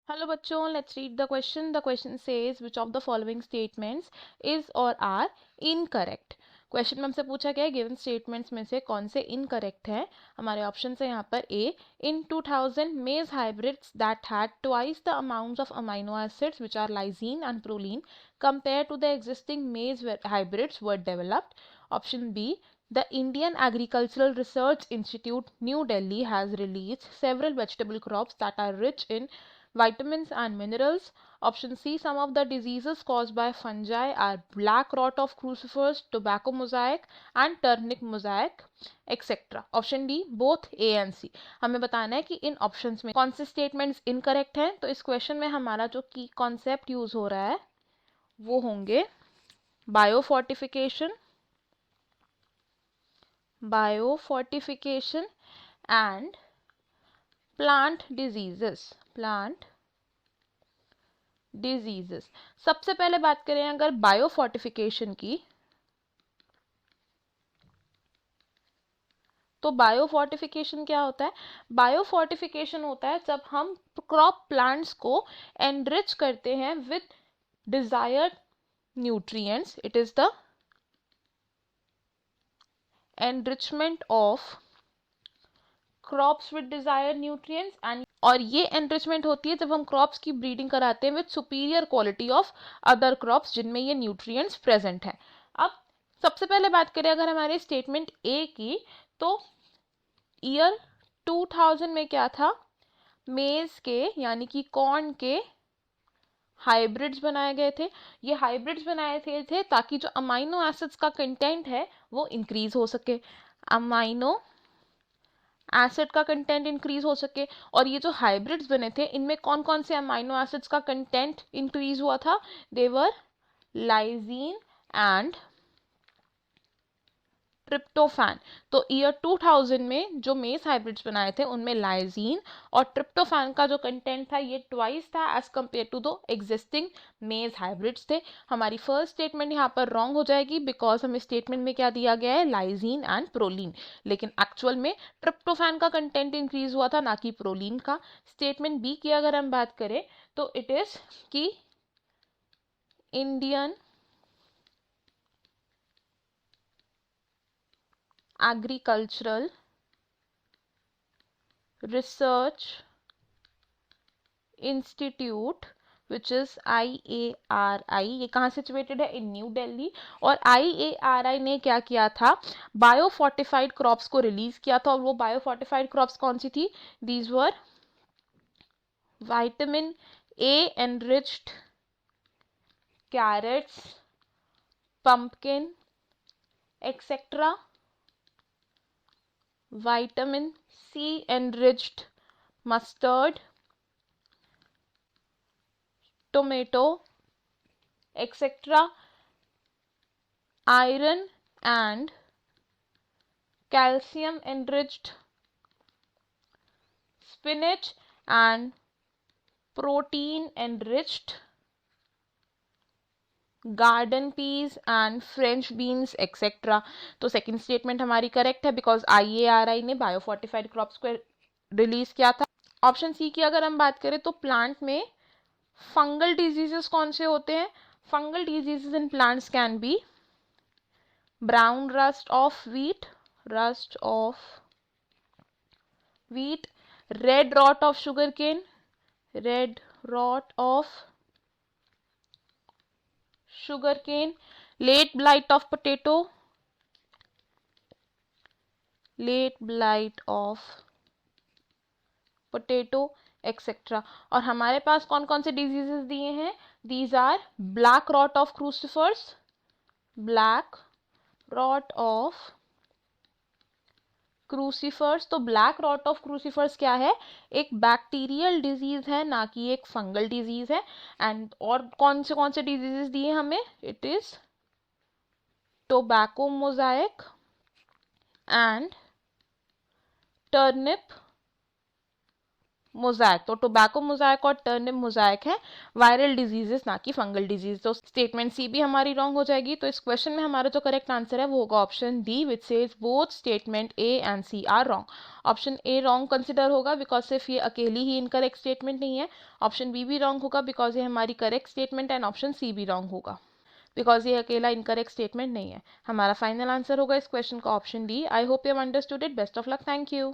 Hello बच्चों, let's read the question. The question says which of the following statements is or are incorrect. Question में हमसे पूछा गया है गिवन स्टेटमेंट्स में से कौन से इनकरेक्ट है. हमारे ऑप्शन है यहाँ पर ए in 2000 maize hybrids that had twice the amounts of amino acids which are lysine and proline compare to the existing maize hybrids were developed. Option B The Indian Agricultural Research Institute, New Delhi, has released several vegetable crops that are rich in vitamins and minerals. Option C, some of the diseases caused by fungi are black rot of crucifers, tobacco mosaic and turnip mosaic, etc. Option D, both A and C. हमें बताना है कि इन options में कौन से statements incorrect हैं. तो इस क्वेश्चन में हमारा जो की कॉन्सेप्ट यूज हो रहा है वो होंगे बायोफोर्टिफिकेशन and plant diseases. सबसे पहले बात करें अगर बायोफोर्टिफिकेशन की, तो बायोफोर्टिफिकेशन क्या होता है. बायोफोर्टिफिकेशन होता है जब हम क्रॉप प्लांट्स को एनरिच करते हैं with desired nutrients. It is the enrichment of crops with desired nutrients. And और ये एनरिचमेंट होती है जब हम क्रॉप्स की ब्रीडिंग कराते हैं with superior quality of other crops जिनमें ये न्यूट्रिएंट्स प्रेजेंट हैं. अब सबसे पहले बात करें अगर हमारे स्टेटमेंट ए की, तो ईयर 2000 में क्या था, मेज के यानी कि कॉर्न के हाइब्रिड्स बनाए गए थे. ये हाइब्रिड्स बनाए थे ताकि जो अमाइनो एसिड्स का कंटेंट है वो इंक्रीज हो सके, अमाइनो एसिड का कंटेंट इंक्रीज हो सके. और ये जो हाइब्रिड्स बने थे इनमें कौन कौन से अमाइनो एसिड्स का कंटेंट इंक्रीज हुआ था. देवर लाइजीन एंड ट्रिप्टोफैन. तो ईयर 2000 में जो मेज हाइब्रिड्स बनाए थे उनमें लाइजीन और ट्रिप्टोफैन का जो कंटेंट था ये ट्वाइस था as compared to the existing maize hybrids थे. हमारी फर्स्ट स्टेटमेंट यहाँ पर रॉन्ग हो जाएगी बिकॉज हमें स्टेटमेंट में क्या दिया गया है, लाइजीन एंड प्रोलीन. लेकिन एक्चुअल में ट्रिप्टोफैन का कंटेंट इंक्रीज हुआ था ना कि प्रोलीन का. स्टेटमेंट बी की अगर हम बात करें तो इट इज कि Indian agricultural research institute which is IARI, ये कहाँ सिचुएटेड है, इन न्यू दिल्ली. और IARI ने क्या किया था, बायोफोर्टिफाइड क्रॉप्स को रिलीज किया था. और वो बायोफोर्टिफाइड क्रॉप्स कौन सी थी, these were vitamin A enriched carrots, pumpkin, etc. Vitamin C enriched mustard, tomato, etc. Iron and calcium enriched spinach and protein enriched garden peas and French beans etcetera. तो second statement हमारी correct है because IARI ने biofortified crops को release किया था. Option C की अगर हम बात करें तो प्लांट में फंगल डिजीजेस कौन से होते हैं. Fungal diseases in plants can be brown rust of wheat, red rot of sugarcane, late blight of potato, etcetera. और हमारे पास कौन कौन से डिजीजेस दिए हैं, these are black rot of crucifers, तो ब्लैक रॉट ऑफ क्रूसिफर्स क्या है, एक बैक्टीरियल डिजीज है ना कि एक फंगल डिजीज है. एंड और कौन से डिजीजेस दिए हमें, it is tobacco Mosaic and turnip mosaic, तो टोबैको मोज़ैक और टर्निप मोज़ैक है वायरल डिजीजेस, ना कि फंगल डिजीज। तो स्टेटमेंट सी भी हमारी रॉन्ग हो जाएगी। तो इस क्वेश्चन में हमारा जो करेक्ट आंसर है वो होगा option D, which says both statement A and C are wrong. Option A wrong consider होगा बिकॉज सिर्फ ये अकेली ही इनकरेक्ट स्टेटमेंट नहीं है। ऑप्शन बी भी रॉन्ग होगा बिकॉज ये हमारी correct statement, and option C भी रॉन्ग होगा बिकॉज ये अकेला इनकरेक्ट स्टेटमेंट नहीं है। हमारा फाइनल आंसर होगा इस क्वेश्चन का option D. I hope you understood it. Best of luck. Thank you.